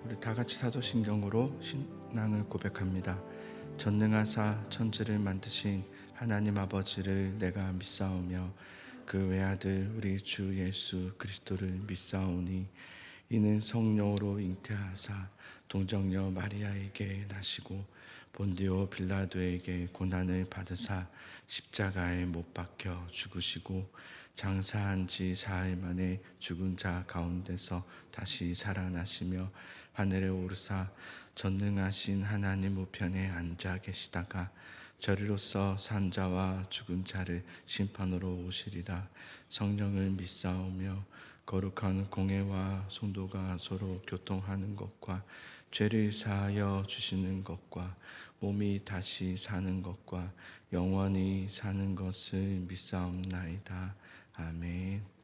우리 다 같이 사도신경으로 신앙을 고백합니다. 전능하사 천지를 만드신 하나님 아버지를 내가 믿사오며 그 외아들 우리 주 예수 그리스도를 믿사오니 이는 성령으로 잉태하사 동정녀 마리아에게 나시고 본디오 빌라도에게 고난을 받으사 십자가에 못 박혀 죽으시고 장사한 지 사흘 만에 죽은 자 가운데서 다시 살아나시며 하늘에 오르사 전능하신 하나님 우편에 앉아 계시다가 저리로서 산 자와 죽은 자를 심판으로 오시리라. 성령을 믿사오며 거룩한 공회와 성도가 서로 교통하는 것과 죄를 사하여 주시는 것과 몸이 다시 사는 것과 영원히 사는 것을 믿사옵나이다. 아멘.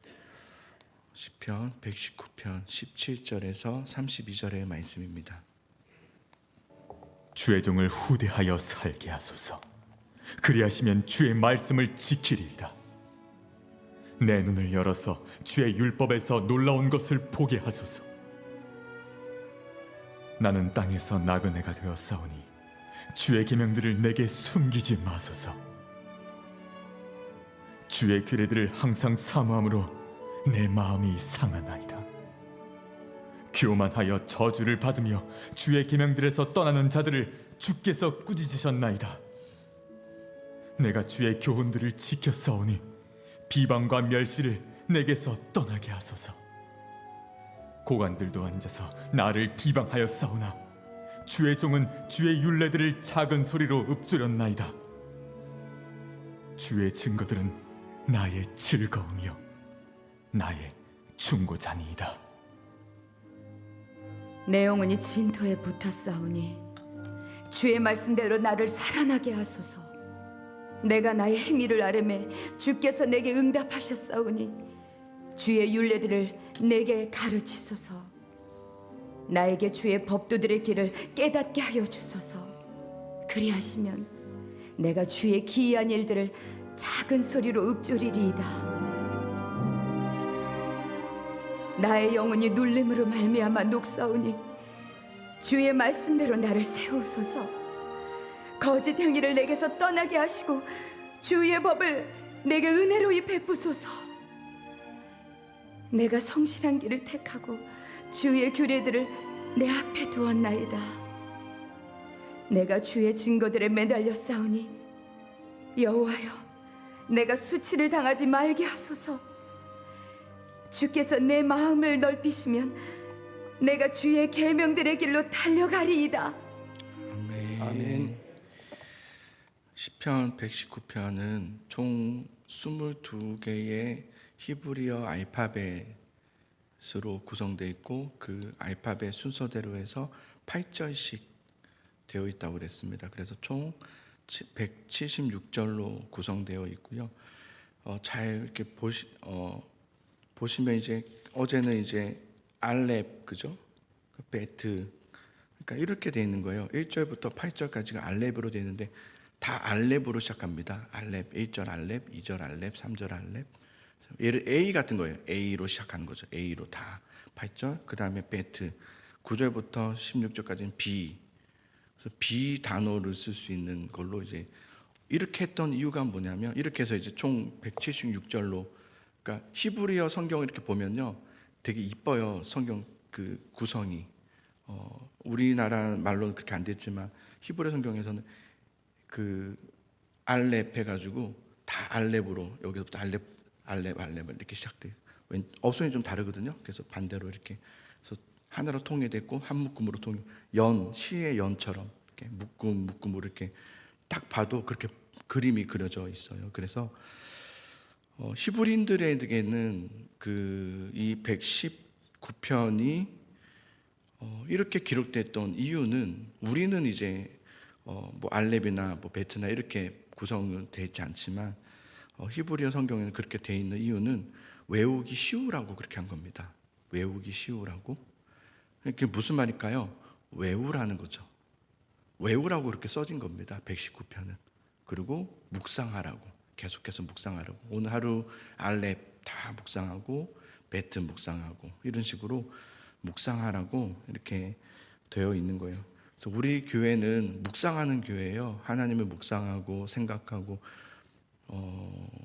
시편 119편 17절에서 32절의 말씀입니다. 주의 종을 후대하여 살게 하소서. 그리하시면 주의 말씀을 지키리이다. 내 눈을 열어서 주의 율법에서 놀라운 것을 보게 하소서. 나는 땅에서 나그네가 되었사오니 주의 계명들을 내게 숨기지 마소서. 주의 규례들을 항상 사모함으로 내 마음이 상하나이다. 교만하여 저주를 받으며 주의 계명들에서 떠나는 자들을 주께서 꾸짖으셨나이다. 내가 주의 교훈들을 지켰사오니 비방과 멸시를 내게서 떠나게 하소서. 고관들도 앉아서 나를 비방하였사오나 주의 종은 주의 율례들을 작은 소리로 읊조렸나이다. 주의 증거들은 나의 즐거움이요 나의 충고자니이다. 내 영혼이 진토에 붙었사오니 주의 말씀대로 나를 살아나게 하소서. 내가 나의 행위를 아뢰매 주께서 내게 응답하셨사오니 주의 율례들을 내게 가르치소서. 나에게 주의 법도들의 길을 깨닫게 하여 주소서. 그리하시면 내가 주의 기이한 일들을 작은 소리로 읊조리리이다. 나의 영혼이 눌림으로 말미암아 녹사오니 주의 말씀대로 나를 세우소서. 거짓 행위를 내게서 떠나게 하시고 주의 법을 내게 은혜로이 베푸소서. 내가 성실한 길을 택하고 주의 규례들을 내 앞에 두었나이다. 내가 주의 증거들에 매달려 싸우니 여호와여, 내가 수치를 당하지 말게 하소서. 주께서 내 마음을 넓히시면 내가 주의 계명들의 길로 달려가리이다. 아멘. 시편 119편은 총 22개의 히브리어 알파벳으로 구성되어 있고 그 알파벳 순서대로 해서 8절씩 되어 있다고 그랬습니다. 그래서 총 176절로 구성되어 있고요. 잘 이렇게 보시면 이제 어제는 이제 알렙, 그죠? 베트, 그러니까 이렇게 되어 있는 거예요. 1절부터 8절까지가 알렙으로 되어 있는데 다 알렙으로 시작합니다. 알렙, 1절 알렙, 2절 알렙, 3절 알렙. 예를 A 같은 거예요. A로 시작하는 거죠. A로 다 8절. 그 다음에 베트, 9절부터 16절까지는 B. 그래서 B 단어를 쓸 수 있는 걸로 이제 이렇게 했던 이유가 뭐냐면 이렇게 해서 이제 총 176절로, 그러니까 히브리어 성경을 이렇게 보면요, 되게 이뻐요. 성경 그 구성이. 우리나라 말로는 그렇게 안 됐지만 히브리 성경에서는 그 알렙 해가지고 다 알렙으로 여기서부터 알렙 이렇게 시작돼요. 어순이 좀 다르거든요. 그래서 반대로 이렇게 그래서 하나로 통일됐고 한 묶음으로 시의 연처럼 이렇게 묶음으로 이렇게 딱 봐도 그렇게 그림이 그려져 있어요. 그래서 히브리인들에게는 이 119편이 이렇게 기록됐던 이유는 우리는 이제 뭐 알렙이나 뭐 베트나 이렇게 구성은 되어 있지 않지만 히브리어 성경에는 그렇게 되어 있는 이유는 외우기 쉬우라고 그렇게 한 겁니다. 외우기 쉬우라고. 그게 무슨 말일까요? 외우라는 거죠. 외우라고 그렇게 써진 겁니다. 119편은. 그리고 묵상하라고, 계속해서 묵상하라고. 오늘 하루 알렙 다 묵상하고 베트 묵상하고 이런 식으로 묵상하라고 이렇게 되어 있는 거예요. 그래서 우리 교회는 묵상하는 교회예요. 하나님을 묵상하고 생각하고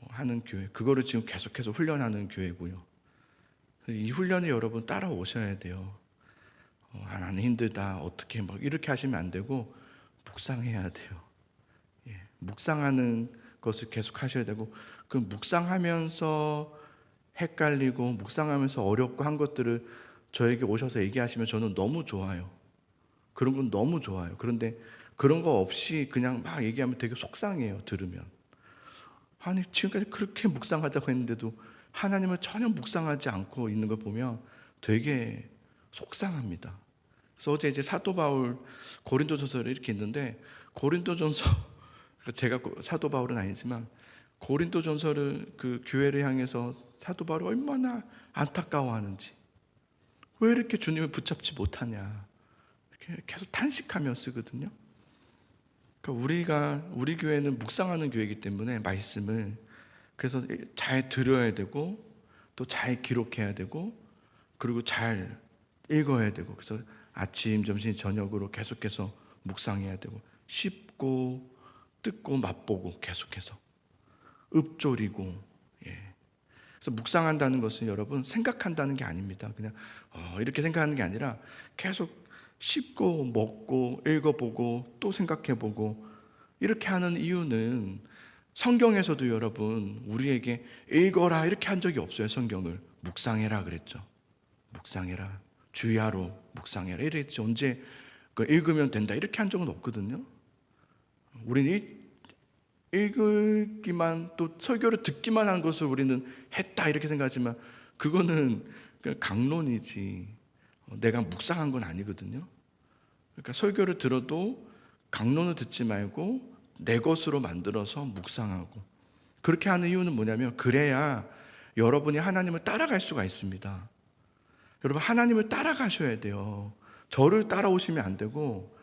하는 교회. 그거를 지금 계속해서 훈련하는 교회고요. 이 훈련을 여러분 따라오셔야 돼요. 나는 힘들다 어떻게 막 이렇게 하시면 안 되고 묵상해야 돼요. 예, 묵상하는 것을 계속 하셔야 되고, 그 묵상하면서 헷갈리고 묵상하면서 어렵고 한 것들을 저에게 오셔서 얘기하시면 저는 너무 좋아요. 그런 건 너무 좋아요. 그런데 그런 거 없이 그냥 막 얘기하면 되게 속상해요. 들으면 아니 지금까지 그렇게 묵상하자고 했는데도 하나님을 전혀 묵상하지 않고 있는 걸 보면 되게 속상합니다. 그래서 어제 이제 사도 바울 고린도전서를 이렇게 있는데, 고린도전서 제가 사도 바울은 아니지만 고린도전서를 그 교회를 향해서 사도 바울이 얼마나 안타까워하는지, 왜 이렇게 주님을 붙잡지 못하냐 이렇게 계속 탄식하며 쓰거든요. 그러니까 우리 교회는 묵상하는 교회이기 때문에 말씀을 그래서 잘 들어야 되고 또 잘 기록해야 되고 그리고 잘 읽어야 되고, 그래서 아침, 점심, 저녁으로 계속해서 묵상해야 되고 씹고 뜯고 맛보고 계속해서 읊조리고. 예. 그래서 묵상한다는 것은 여러분 생각한다는 게 아닙니다. 그냥 이렇게 생각하는 게 아니라 계속 씹고 먹고 읽어보고 또 생각해보고 이렇게 하는 이유는, 성경에서도 여러분 우리에게 읽어라 이렇게 한 적이 없어요. 성경을 묵상해라 그랬죠. 묵상해라, 주야로 묵상해라 이랬지. 언제 읽으면 된다 이렇게 한 적은 없거든요. 우리는 읽기만 또 설교를 듣기만 한 것을 우리는 했다 이렇게 생각하지만 그거는 그냥 강론이지 내가 묵상한 건 아니거든요. 그러니까 설교를 들어도 강론을 듣지 말고 내 것으로 만들어서 묵상하고, 그렇게 하는 이유는 뭐냐면 그래야 여러분이 하나님을 따라갈 수가 있습니다. 여러분 하나님을 따라가셔야 돼요. 저를 따라오시면 안 되고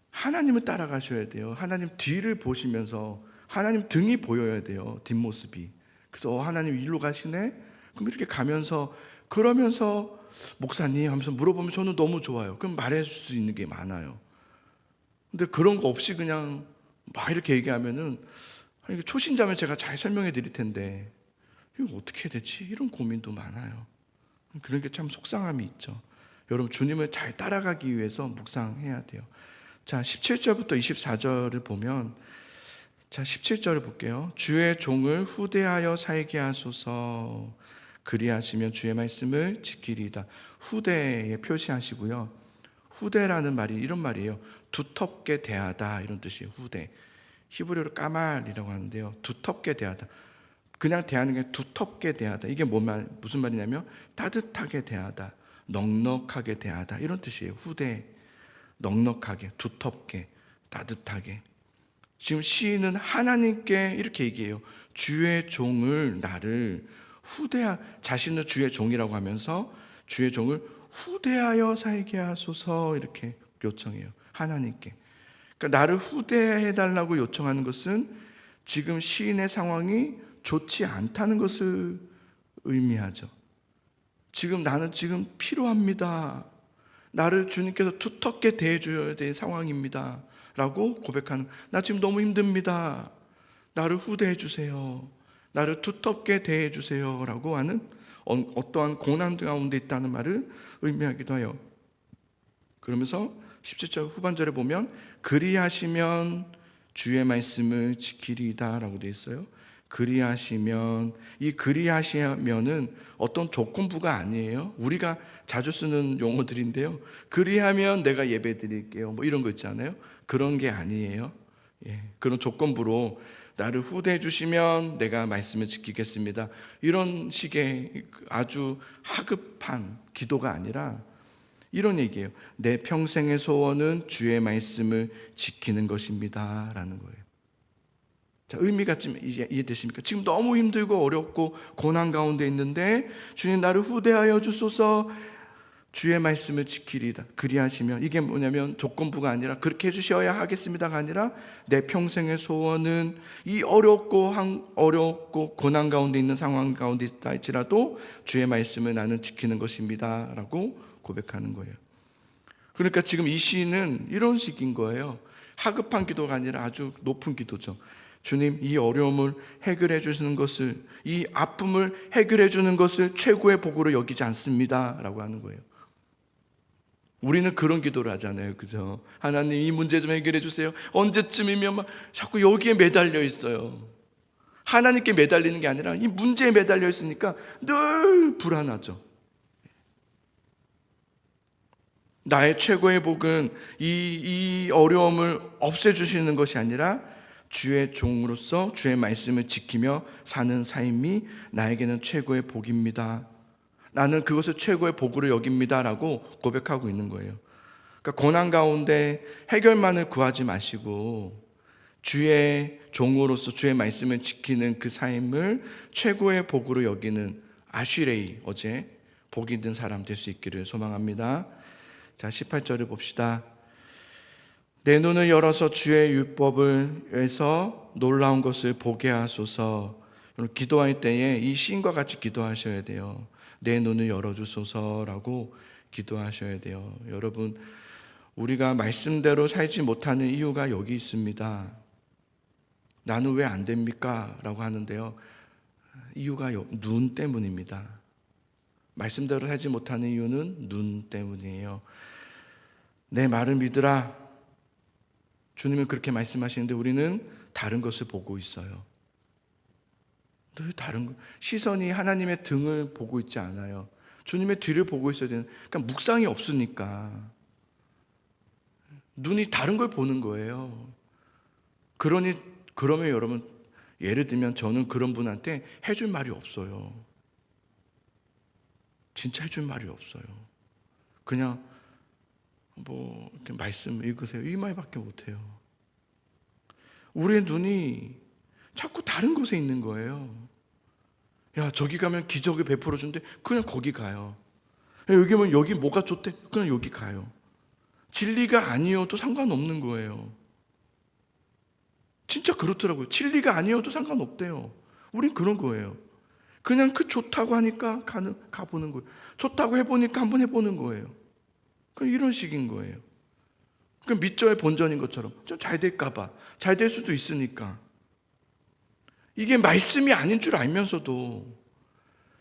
하나님을 따라가셔야 돼요. 하나님 뒤를 보시면서 하나님 등이 보여야 돼요. 뒷모습이. 그래서 하나님 일로 가시네? 그럼 이렇게 가면서 그러면서 목사님 하면서 물어보면 저는 너무 좋아요. 그럼 말해줄 수 있는 게 많아요. 근데 그런 거 없이 그냥 막 이렇게 얘기하면은 초신자면 제가 잘 설명해 드릴 텐데 이거 어떻게 해야 되지? 이런 고민도 많아요. 그런 게 참 속상함이 있죠. 여러분 주님을 잘 따라가기 위해서 묵상해야 돼요. 자, 17절부터 24절을 보면, 자 17절을 볼게요. 주의 종을 후대하여 살게 하소서. 그리하시면 주의 말씀을 지키리이다. 후대에 표시하시고요. 후대라는 말이 이런 말이에요. 두텁게 대하다 이런 뜻이에요. 후대. 히브리어로 까말이라고 하는데요. 두텁게 대하다. 그냥 대하는 게 두텁게 대하다. 이게 무슨 말이냐면 따뜻하게 대하다, 넉넉하게 대하다 이런 뜻이에요. 후대. 넉넉하게, 두텁게, 따뜻하게. 지금 시인은 하나님께 이렇게 얘기해요. 주의 종을, 나를 자신을 주의 종이라고 하면서 주의 종을 후대하여 살게 하소서 이렇게 요청해요. 하나님께. 그러니까 나를 후대해달라고 요청하는 것은 지금 시인의 상황이 좋지 않다는 것을 의미하죠. 나는 지금 필요합니다. 나를 주님께서 두텁게 대해줘야 될 상황입니다 라고 고백하는, 나 지금 너무 힘듭니다. 나를 후대해 주세요. 나를 두텁게 대해 주세요 라고 하는 어떠한 고난 가운데 있다는 말을 의미하기도 해요. 그러면서 17절 후반절에 보면 그리하시면 주의 말씀을 지키리이다 라고 되어 있어요. 그리하시면, 이 그리하시면은 어떤 조건부가 아니에요. 우리가 자주 쓰는 용어들인데요. 그리하면 내가 예배 드릴게요. 뭐 이런 거 있잖아요. 그런 게 아니에요. 예, 그런 조건부로 나를 후대해 주시면 내가 말씀을 지키겠습니다. 이런 식의 아주 하급한 기도가 아니라 이런 얘기예요. 내 평생의 소원은 주의 말씀을 지키는 것입니다 라는 거예요. 자, 의미가 좀 이해되십니까? 지금 너무 힘들고 어렵고 고난 가운데 있는데 주님 나를 후대하여 주소서, 주의 말씀을 지키리이다. 그리하시면, 이게 뭐냐면 조건부가 아니라 그렇게 해주셔야 하겠습니다가 아니라 내 평생의 소원은 이 어렵고 고난 가운데 있는 상황 가운데 있다 할지라도 주의 말씀을 나는 지키는 것입니다 라고 고백하는 거예요. 그러니까 지금 이 시인은 이런 식인 거예요. 하급한 기도가 아니라 아주 높은 기도죠. 주님, 이 어려움을 해결해 주시는 것을, 이 아픔을 해결해 주는 것을 최고의 복으로 여기지 않습니다 라고 하는 거예요. 우리는 그런 기도를 하잖아요, 그죠? 하나님, 이 문제 좀 해결해 주세요. 언제쯤이면 막 자꾸 여기에 매달려 있어요. 하나님께 매달리는 게 아니라 이 문제에 매달려 있으니까 늘 불안하죠. 나의 최고의 복은 이 어려움을 없애주시는 것이 아니라 주의 종으로서 주의 말씀을 지키며 사는 삶이 나에게는 최고의 복입니다. 나는 그것을 최고의 복으로 여깁니다 라고 고백하고 있는 거예요. 그러니까 고난 가운데 해결만을 구하지 마시고 주의 종으로서 주의 말씀을 지키는 그 삶을 최고의 복으로 여기는 아쉬레이, 어제 복 있는 사람 될 수 있기를 소망합니다. 자, 18절을 봅시다. 내 눈을 열어서 주의 율법을 위해서 놀라운 것을 보게 하소서. 기도할 때에 이 시인과 같이 기도하셔야 돼요. 내 눈을 열어주소서라고 기도하셔야 돼요. 여러분, 우리가 말씀대로 살지 못하는 이유가 여기 있습니다. 나는 왜 안 됩니까? 라고 하는데요, 이유가 눈 때문입니다. 말씀대로 살지 못하는 이유는 눈 때문이에요. 내 말을 믿으라. 주님은 그렇게 말씀하시는데 우리는 다른 것을 보고 있어요. 늘 다른 것. 시선이 하나님의 등을 보고 있지 않아요. 주님의 뒤를 보고 있어야 되는, 그러니까 묵상이 없으니까 눈이 다른 걸 보는 거예요. 그러면 여러분, 예를 들면 저는 그런 분한테 해줄 말이 없어요. 진짜 해줄 말이 없어요. 그냥 뭐 이렇게 말씀 읽으세요, 이 말밖에 못해요. 우리의 눈이 자꾸 다른 곳에 있는 거예요. 야, 저기 가면 기적을 베풀어 준대, 그냥 거기 가요. 야, 여기 가면 여기 뭐가 좋대, 그냥 여기 가요. 진리가 아니어도 상관없는 거예요. 진짜 그렇더라고요. 진리가 아니어도 상관없대요. 우린 그런 거예요. 그냥 그 좋다고 하니까 가보는 거예요. 좋다고 해보니까 한번 해보는 거예요. 이런 식인 거예요. 밑저의 본전인 것처럼 좀 잘 될까봐, 잘 될 수도 있으니까. 이게 말씀이 아닌 줄 알면서도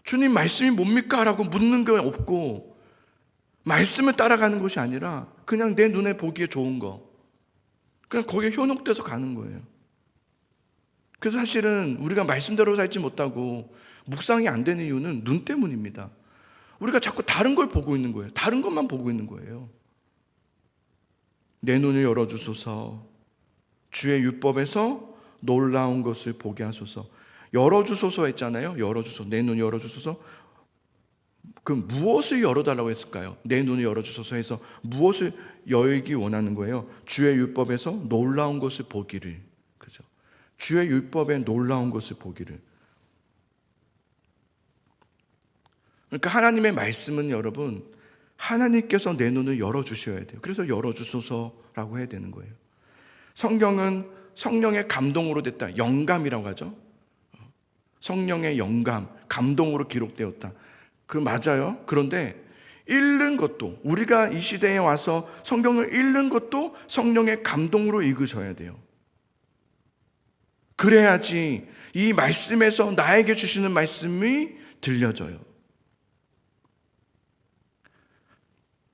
주님 말씀이 뭡니까? 라고 묻는 게 없고 말씀을 따라가는 것이 아니라 그냥 내 눈에 보기에 좋은 거, 그냥 거기에 현혹돼서 가는 거예요. 그래서 사실은 우리가 말씀대로 살지 못하고 묵상이 안 되는 이유는 눈 때문입니다. 우리가 자꾸 다른 걸 보고 있는 거예요. 다른 것만 보고 있는 거예요. 내 눈을 열어주소서. 주의 율법에서 놀라운 것을 보게 하소서. 열어주소서 했잖아요. 열어주소서. 내 눈을 열어주소서. 그 무엇을 열어달라고 했을까요? 내 눈을 열어주소서 해서 무엇을 열기 원하는 거예요? 주의 율법에서 놀라운 것을 보기를. 그죠? 주의 율법에 놀라운 것을 보기를. 그러니까 하나님의 말씀은 여러분, 하나님께서 내 눈을 열어주셔야 돼요. 그래서 열어주소서라고 해야 되는 거예요. 성경은 성령의 감동으로 됐다. 영감이라고 하죠. 성령의 영감, 감동으로 기록되었다. 그 맞아요. 그런데 읽는 것도, 우리가 이 시대에 와서 성경을 읽는 것도 성령의 감동으로 읽으셔야 돼요. 그래야지 이 말씀에서 나에게 주시는 말씀이 들려져요.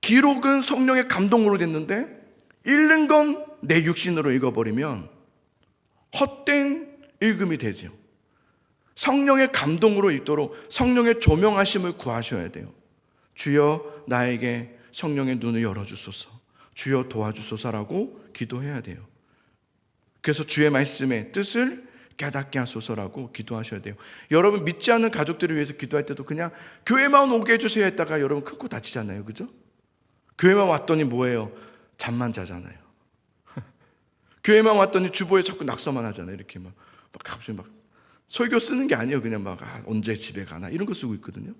기록은 성령의 감동으로 됐는데 읽는 건 내 육신으로 읽어버리면 헛된 읽음이 되죠. 성령의 감동으로 읽도록 성령의 조명하심을 구하셔야 돼요. 주여 나에게 성령의 눈을 열어주소서, 주여 도와주소서라고 기도해야 돼요. 그래서 주의 말씀의 뜻을 깨닫게 하소서라고 기도하셔야 돼요. 여러분, 믿지 않는 가족들을 위해서 기도할 때도 그냥 교회만 오게 해주세요 했다가 여러분 큰 코 다치잖아요. 그죠? 교회만 왔더니 뭐예요? 잠만 자잖아요. 교회만 왔더니 주보에 자꾸 낙서만 하잖아요. 이렇게 막 갑자기 막 설교 쓰는 게 아니에요. 그냥 막 언제 집에 가나 이런 거 쓰고 있거든요.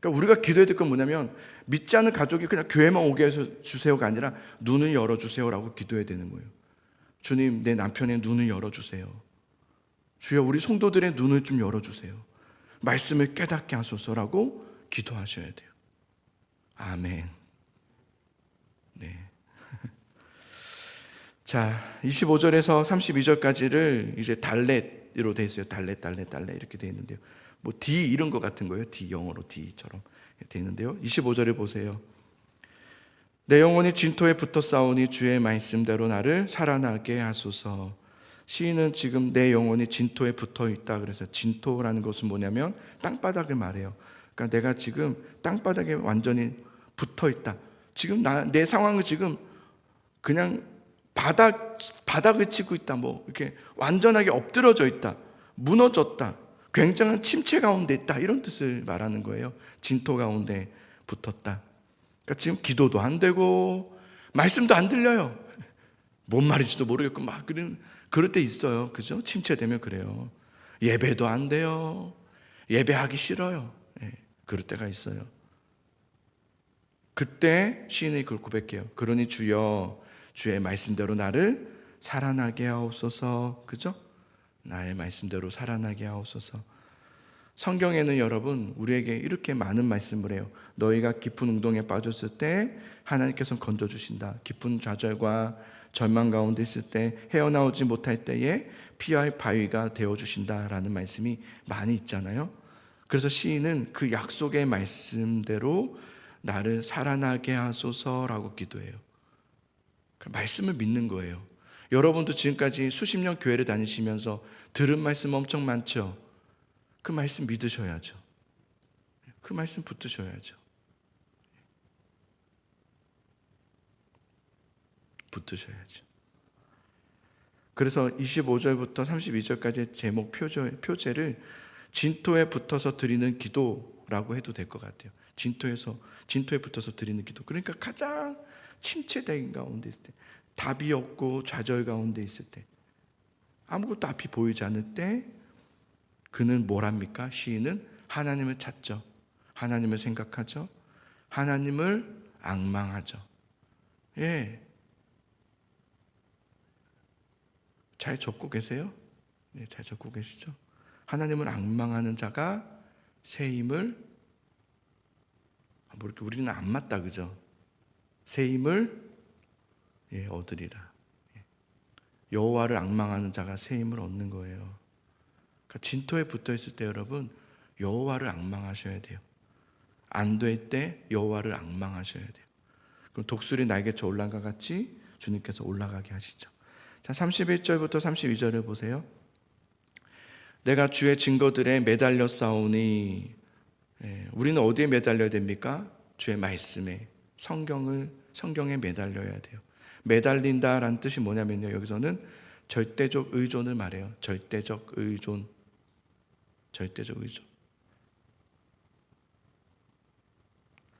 그러니까 우리가 기도해야 될 건 뭐냐면 믿지 않는 가족이 그냥 교회만 오게 해서 주세요가 아니라 눈을 열어주세요라고 기도해야 되는 거예요. 주님, 내 남편의 눈을 열어주세요. 주여, 우리 성도들의 눈을 좀 열어주세요. 말씀을 깨닫게 하소서라고 기도하셔야 돼요. 아멘. 네. 자, 25절에서 32절까지를 이제 달렛으로 돼 있어요. 달렛 이렇게 돼 있는데요. 뭐 D 이런 거 같은 거예요. D, 영어로 D처럼 돼 있는데요. 25절에 보세요. 내 영혼이 진토에 붙어 싸우니 주의 말씀대로 나를 살아나게 하소서. 시인은 지금 내 영혼이 진토에 붙어 있다. 그래서 진토라는 것은 뭐냐면 땅바닥을 말해요. 그러니까 내가 지금 땅바닥에 완전히 붙어 있다. 지금 내 상황은 지금 그냥 바닥을 치고 있다. 뭐 이렇게 완전하게 엎드러져 있다. 무너졌다. 굉장한 침체 가운데 있다. 이런 뜻을 말하는 거예요. 진토 가운데 붙었다. 그러니까 지금 기도도 안 되고 말씀도 안 들려요. 뭔 말인지도 모르겠고 막 그럴 때 있어요. 그죠? 침체되면 그래요. 예배도 안 돼요. 예배하기 싫어요. 그럴 때가 있어요. 그때 시인이 그걸 고백해요. 그러니 주여, 주의 말씀대로 나를 살아나게 하옵소서. 그죠? 나의 말씀대로 살아나게 하옵소서. 성경에는 여러분 우리에게 이렇게 많은 말씀을 해요. 너희가 깊은 운동에 빠졌을 때 하나님께서 건져주신다. 깊은 좌절과 절망 가운데 있을 때 헤어나오지 못할 때에 피할 바위가 되어주신다라는 말씀이 많이 있잖아요. 그래서 시인은 그 약속의 말씀대로 나를 살아나게 하소서라고 기도해요. 그 말씀을 믿는 거예요. 여러분도 지금까지 수십 년 교회를 다니시면서 들은 말씀 엄청 많죠? 그 말씀 믿으셔야죠. 그 말씀 붙드셔야죠. 붙드셔야죠. 그래서 25절부터 32절까지 제목 표제를 진토에 붙어서 드리는 기도라고 해도 될 것 같아요. 진토에 붙어서 드리는 기도. 그러니까 가장 침체된 가운데 있을 때, 답이 없고 좌절 가운데 있을 때, 아무것도 앞이 보이지 않을 때 그는 뭘 합니까? 시인은 하나님을 찾죠. 하나님을 생각하죠. 하나님을 앙망하죠. 예. 잘 적고 계세요? 네, 잘 적고 계시죠? 하나님을 앙망하는 자가 새 힘을, 우리는 안 맞다, 그죠? 새 힘을 얻으리라. 여호와를 앙망하는 자가 새 힘을 얻는 거예요. 그러니까 진토에 붙어 있을 때 여러분 여호와를 앙망하셔야 돼요. 안 될 때 여호와를 앙망하셔야 돼요. 그럼 독수리 날개쳐 올라가 같이 주님께서 올라가게 하시죠. 자, 31절부터 32절을 보세요. 내가 주의 증거들에 매달려 싸우니, 우리는 어디에 매달려야 됩니까? 주의 말씀에, 성경에 매달려야 돼요. 매달린다라는 뜻이 뭐냐면요, 여기서는 절대적 의존을 말해요. 절대적 의존.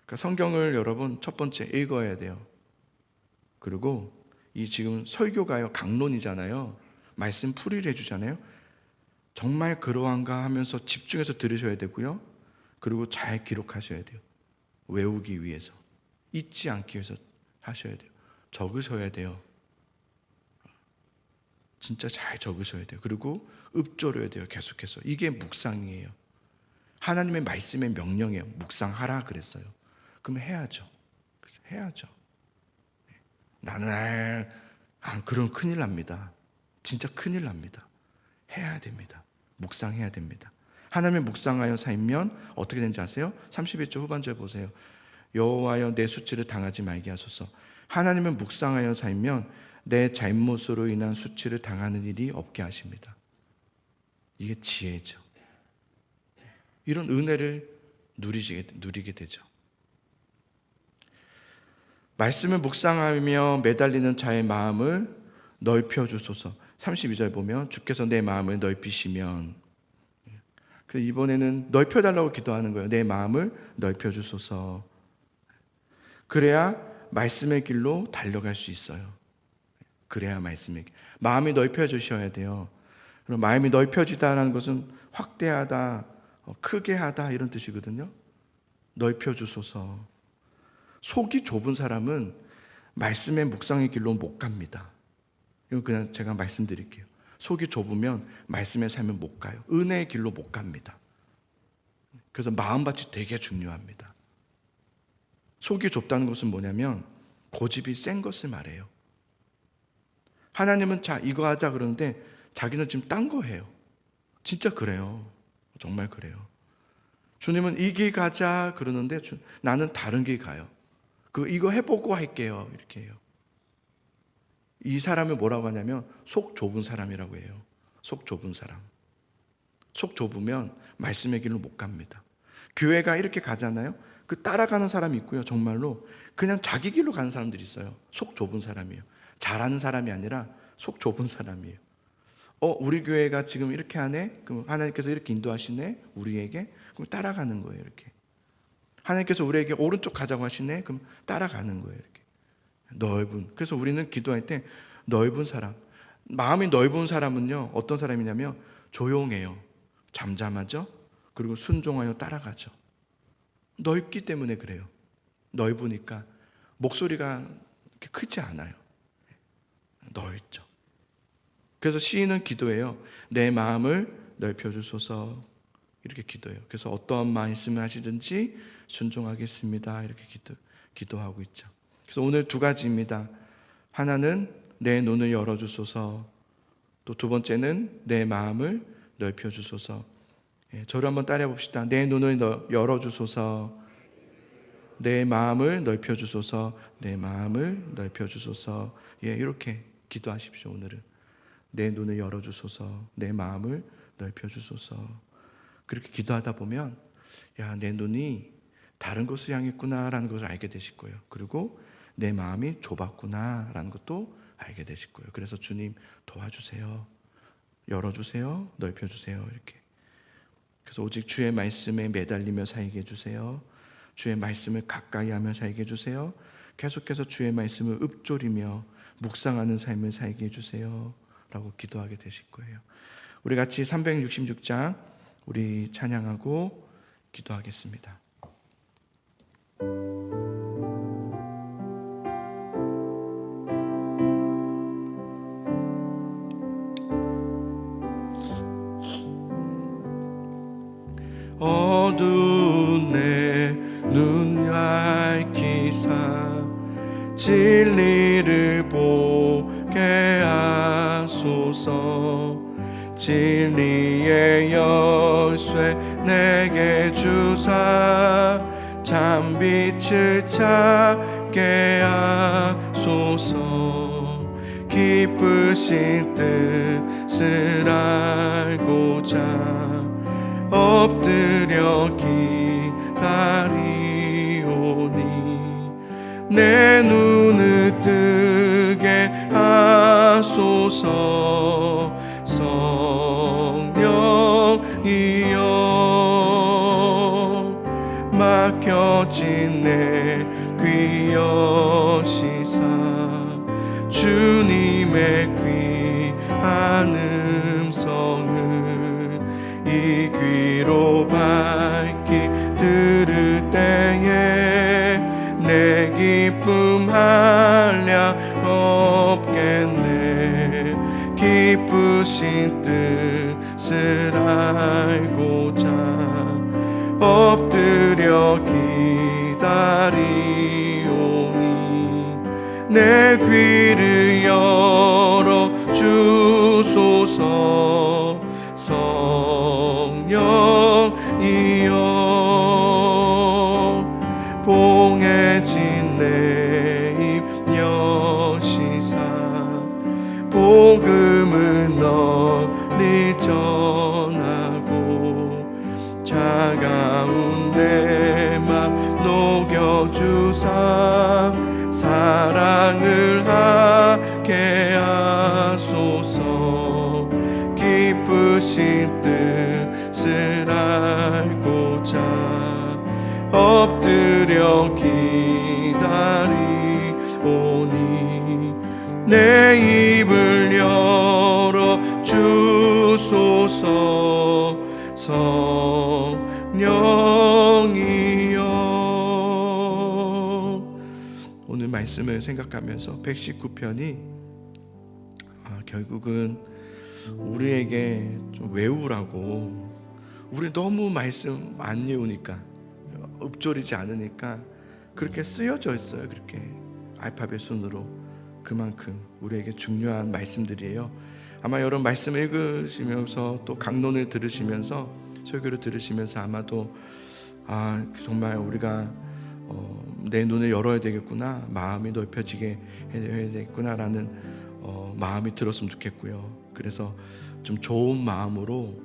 그러니까 성경을 여러분 첫 번째 읽어야 돼요. 그리고 이 지금 설교가요, 강론이잖아요. 말씀 풀이를 해주잖아요. 정말 그러한가 하면서 집중해서 들으셔야 되고요. 그리고 잘 기록하셔야 돼요. 외우기 위해서, 잊지 않기 위해서 하셔야 돼요. 적으셔야 돼요. 진짜 잘 적으셔야 돼요. 그리고 읊조려야 돼요. 계속해서. 이게 묵상이에요. 하나님의 말씀의 명령이에요. 묵상하라 그랬어요. 그럼 해야죠. 해야죠. 나는 그럼 큰일 납니다. 진짜 큰일 납니다. 해야 됩니다. 묵상해야 됩니다. 하나님의 묵상하여 살면 어떻게 되는지 아세요? 31절 후반절 보세요. 여호와여 내 수치를 당하지 말게 하소서. 하나님을 묵상하여 살면 내 잘못으로 인한 수치를 당하는 일이 없게 하십니다. 이게 지혜죠. 이런 은혜를 누리게 되죠. 말씀을 묵상하며 매달리는 자의 마음을 넓혀주소서. 32절 보면 주께서 내 마음을 넓히시면, 이번에는 넓혀달라고 기도하는 거예요. 내 마음을 넓혀주소서. 그래야 말씀의 길로 달려갈 수 있어요. 그래야 마음이 넓혀주셔야 돼요. 그럼 마음이 넓혀지다라는 것은 확대하다, 크게 하다 이런 뜻이거든요. 넓혀 주소서. 속이 좁은 사람은 말씀의 묵상의 길로 못 갑니다. 이건 그냥 제가 말씀드릴게요. 속이 좁으면 말씀의 삶을 못 가요. 은혜의 길로 못 갑니다. 그래서 마음밭이 되게 중요합니다. 속이 좁다는 것은 뭐냐면 고집이 센 것을 말해요. 하나님은 자 이거 하자 그러는데 자기는 지금 딴 거 해요. 진짜 그래요. 정말 그래요. 주님은 이 길 가자 그러는데 나는 다른 길 가요. 이거 해보고 할게요. 이렇게 해요. 이 사람을 뭐라고 하냐면 속 좁은 사람이라고 해요. 속 좁은 사람. 속 좁으면 말씀의 길로 못 갑니다. 교회가 이렇게 가잖아요. 따라가는 사람이 있고요. 정말로 그냥 자기 길로 가는 사람들이 있어요. 속 좁은 사람이에요. 잘하는 사람이 아니라 속 좁은 사람이에요. 우리 교회가 지금 이렇게 하네? 그럼 하나님께서 이렇게 인도하시네? 우리에게? 그럼 따라가는 거예요. 이렇게. 하나님께서 우리에게 오른쪽 가자고 하시네? 그럼 따라가는 거예요. 이렇게. 넓은. 그래서 우리는 기도할 때 넓은 사람. 마음이 넓은 사람은요, 어떤 사람이냐면 조용해요. 잠잠하죠? 그리고 순종하여 따라가죠. 넓기 때문에 그래요. 넓으니까 목소리가 이렇게 크지 않아요. 넓죠. 그래서 시인은 기도해요. 내 마음을 넓혀주소서. 이렇게 기도해요. 그래서 어떠한 말씀을 하시든지 순종하겠습니다. 이렇게 기도하고 있죠. 그래서 오늘 두 가지입니다. 하나는 내 눈을 열어주소서. 또 두 번째는 내 마음을 넓혀주소서. 저를 한번 따라해 봅시다. 내 눈을 열어주소서. 내 마음을 넓혀주소서. 내 마음을 넓혀주소서. 이렇게 기도하십시오. 오늘은 내 눈을 열어주소서. 내 마음을 넓혀주소서. 그렇게 기도하다 보면 내 눈이 다른 곳을 향했구나라는 것을 알게 되실 거예요. 그리고 내 마음이 좁았구나라는 것도 알게 되실 거예요. 그래서 주님 도와주세요. 열어주세요. 넓혀주세요. 이렇게. 그래서 오직 주의 말씀에 매달리며 살게 해주세요. 주의 말씀을 가까이 하며 살게 해주세요. 계속해서 주의 말씀을 읊조리며 묵상하는 삶을 살게 해주세요. 라고 기도하게 되실 거예요. 우리 같이 366장 우리 찬양하고 기도하겠습니다. 어두운 내 눈 밝히사 진리를 보게 하소서. 진리의 열쇠 내게 주사 참 빛을 찾게 하소서. 기쁘신 뜻을 알고자 엎드려 기다리오니 내 눈을 뜨게 하소서. 성령이여 막혀진 내 귀 여시사 주님의 귀한 음성을 이 귀로 밝히 들을 때에 내 기쁨 한량 없겠네. 기쁘신 뜻을 알고자 엎드려 기다리오니 내 귀를 열어 주소서. 성령이여 봉해진 내 입 여시사 복음을 널리 전하고 차가운 내 맘 녹여주사 사랑을 하게 하소서. 기쁘신 뜻을 알고자 엎드려 기다리오니 내 입을 열어 주소서. 성령이여 오늘 말씀을 생각하면서 119편이 결국은 우리에게 좀 외우라고, 우리 너무 말씀 안 외우니까, 읊조리지 않으니까 그렇게 쓰여져 있어요. 그렇게 알파벳 순으로. 그만큼 우리에게 중요한 말씀들이에요. 아마 여러분 말씀 읽으시면서 또 강론을 들으시면서 설교를 들으시면서 아마도 정말 우리가 내 눈을 열어야 되겠구나, 마음이 넓혀지게 해야 되겠구나라는 마음이 들었으면 좋겠고요. 그래서 좀 좋은 마음으로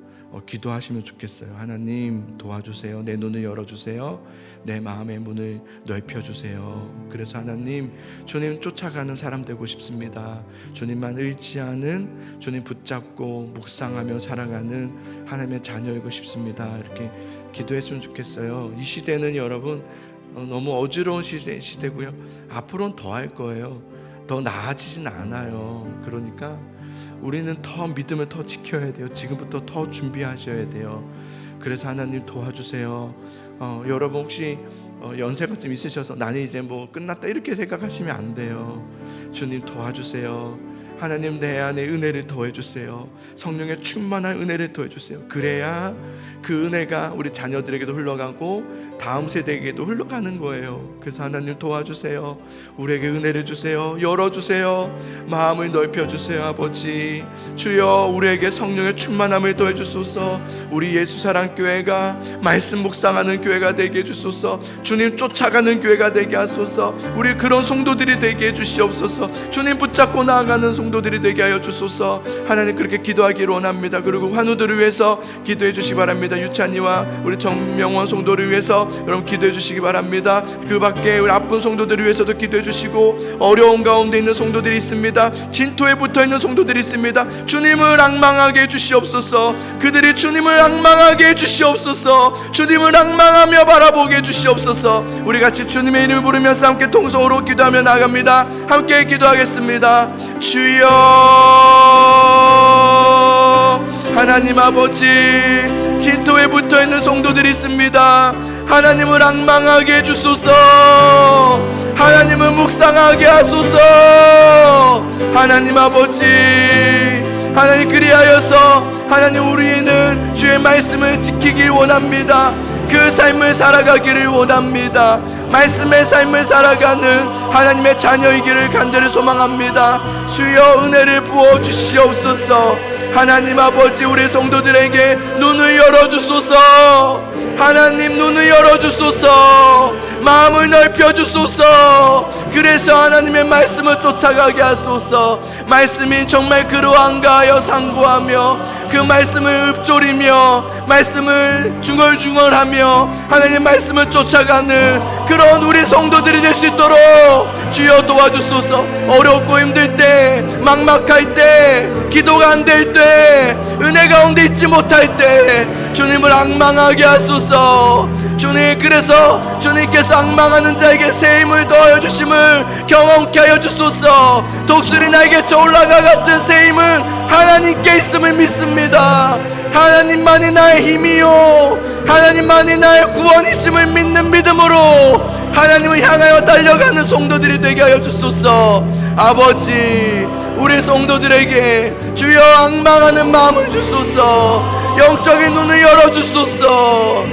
기도하시면 좋겠어요. 하나님 도와주세요. 내 눈을 열어주세요. 내 마음의 문을 넓혀주세요. 그래서 하나님, 주님 쫓아가는 사람 되고 싶습니다. 주님만 의지하는, 주님 붙잡고 묵상하며 살아가는 하나님의 자녀이고 싶습니다. 이렇게 기도했으면 좋겠어요. 이 시대는 여러분 너무 어지러운 시대고요. 앞으로는 더 할 거예요. 더 나아지진 않아요. 그러니까 우리는 더 믿음을 더 지켜야 돼요. 지금부터 더 준비하셔야 돼요. 그래서 하나님 도와주세요. 여러분 혹시 연세가 좀 있으셔서 나는 이제 뭐 끝났다 이렇게 생각하시면 안 돼요. 주님 도와주세요. 하나님 내 안에 은혜를 더해주세요. 성령의 충만한 은혜를 더해주세요. 그래야 그 은혜가 우리 자녀들에게도 흘러가고 다음 세대에게도 흘러가는 거예요. 그래서 하나님 도와주세요. 우리에게 은혜를 주세요. 열어주세요. 마음을 넓혀주세요. 아버지 주여, 우리에게 성령의 충만함을 더해주소서. 우리 예수사랑교회가 말씀 묵상하는 교회가 되게 해주소서. 주님 쫓아가는 교회가 되게 하소서. 우리 그런 성도들이 되게 해주시옵소서. 주님 붙잡고 나아가는 성도들이 되게 하여 주소서. 하나님 그렇게 기도하기를 원합니다. 그리고 환우들을 위해서 기도해 주시기 바랍니다. 유찬이와 우리 정명원 성도를 위해서 여러분 기도해 주시기 바랍니다. 그 밖에 우리 아픈 성도들을 위해서도 기도해 주시고, 어려운 가운데 있는 성도들이 있습니다. 진토에 붙어 있는 성도들이 있습니다. 주님을 앙망하게 해 주시옵소서. 그들이 주님을 앙망하게 해 주시옵소서. 주님을 앙망하며 바라보게 해 주시옵소서. 우리 같이 주님의 이름을 부르면서 함께 통성으로 기도하며 나아갑니다. 함께 기도하겠습니다. 주여, 하나님 아버지, 진토에 붙어있는 성도들이 있습니다. 하나님을 앙망하게 해주소서. 하나님을 묵상하게 하소서. 하나님 아버지, 하나님 그리하여서 하나님 우리는 주의 말씀을 지키길 원합니다. 그 삶을 살아가기를 원합니다. 말씀의 삶을 살아가는 하나님의 자녀이기를 간절히 소망합니다. 주여 은혜를 부어주시옵소서. 하나님 아버지, 우리 성도들에게 눈을 열어주소서. 하나님 눈을 열어주소서. 마음을 넓혀주소서. 그래서 하나님의 말씀을 쫓아가게 하소서. 말씀이 정말 그러한가 하여 상고하며 그 말씀을 읊조리며 말씀을 중얼중얼하며 하나님 말씀을 쫓아가는 그런 우리 성도들이 될 수 있도록 주여 도와주소서. 어렵고 힘들 때, 막막할 때, 기도가 안 될 때, 은혜 가운데 있지 못할 때 주님을 앙망하게 하소서. 주님, 그래서 주님께서 앙망하는 자에게 새 힘을 더하여 주심을 경험케 하여 주소서. 독수리 날개쳐 올라가 같은 새 힘은 하나님께 있음을 믿습니다. 하나님만이 나의 힘이요, 하나님만이 나의 구원이심을 믿는 믿음으로 하나님을 향하여 달려가는 성도들이 되게 하여 주소서. 아버지, 우리 성도들에게 주여 앙망하는 마음을 주소서. 영적인 눈을 열어주소서.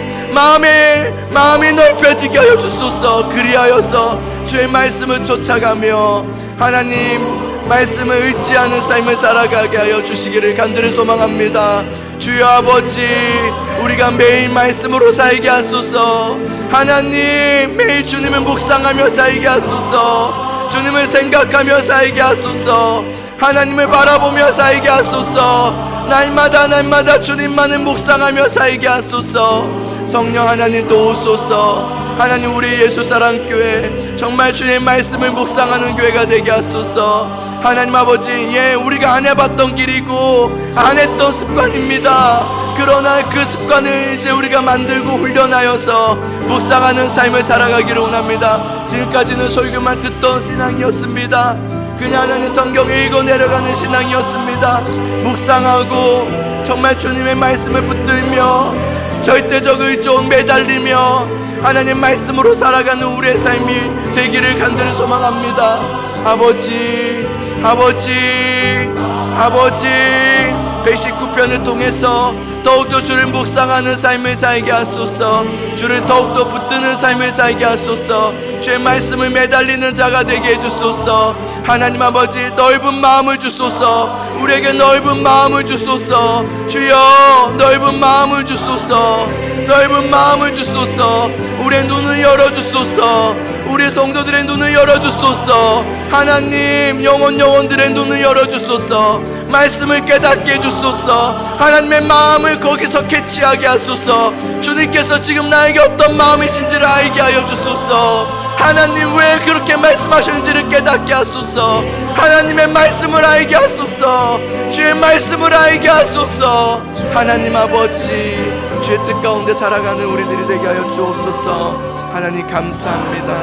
마음이 넓혀지게 하여 주소서. 그리하여서 주의 말씀을 쫓아가며 하나님 말씀을 의지하는 삶을 살아가게 하여 주시기를 간절히 소망합니다. 주여 아버지, 우리가 매일 말씀으로 살게 하소서. 하나님 매일 주님을 묵상하며 살게 하소서. 주님을 생각하며 살게 하소서. 하나님을 바라보며 살게 하소서. 날마다 주님만을 묵상하며 살게 하소서. 성령 하나님 도우소서. 하나님 우리 예수사랑교회 정말 주의 말씀을 묵상하는 교회가 되게 하소서. 하나님 아버지, 우리가 안 해봤던 길이고 안 했던 습관입니다. 그러나 그 습관을 이제 우리가 만들고 훈련하여서 묵상하는 삶을 살아가기를 원합니다. 지금까지는 설교만 듣던 신앙이었습니다. 그냥 하나님 성경 읽어 내려가는 신앙이었습니다. 묵상하고 정말 주님의 말씀을 붙들며 절대적 의존 매달리며 하나님 말씀으로 살아가는 우리의 삶이 되기를 간절히 소망합니다. 아버지, 아버지, 아버지, 119편을 통해서 더욱더 주를 묵상하는 삶을 살게 하소서. 주를 더욱더 붙드는 삶을 살게 하소서. 주의 말씀을 매달리는 자가 되게 해주소서. 하나님 아버지, 넓은 마음을 주소서. 우리에게 넓은 마음을 주소서. 주여, 넓은 마음을 주소서. 넓은 마음을 주소서. 우리의 눈을 열어주소서. 우리 성도들의 눈을 열어주소서. 하나님, 영혼들의 눈을 열어주소서. 말씀을 깨닫게 해주소서. 하나님의 마음을 거기서 캐치하게 하소서. 주님께서 지금 나에게 어떤 마음이신지를 알게 하여 주소서. 하나님, 왜 그렇게 말씀하셨는지를 깨닫게 하소서. 하나님의 말씀을 알게 하소서. 주의 말씀을 알게 하소서. 하나님 아버지, 주의 뜻 가운데 살아가는 우리들이 되게 하여 주옵소서. 하나님 감사합니다.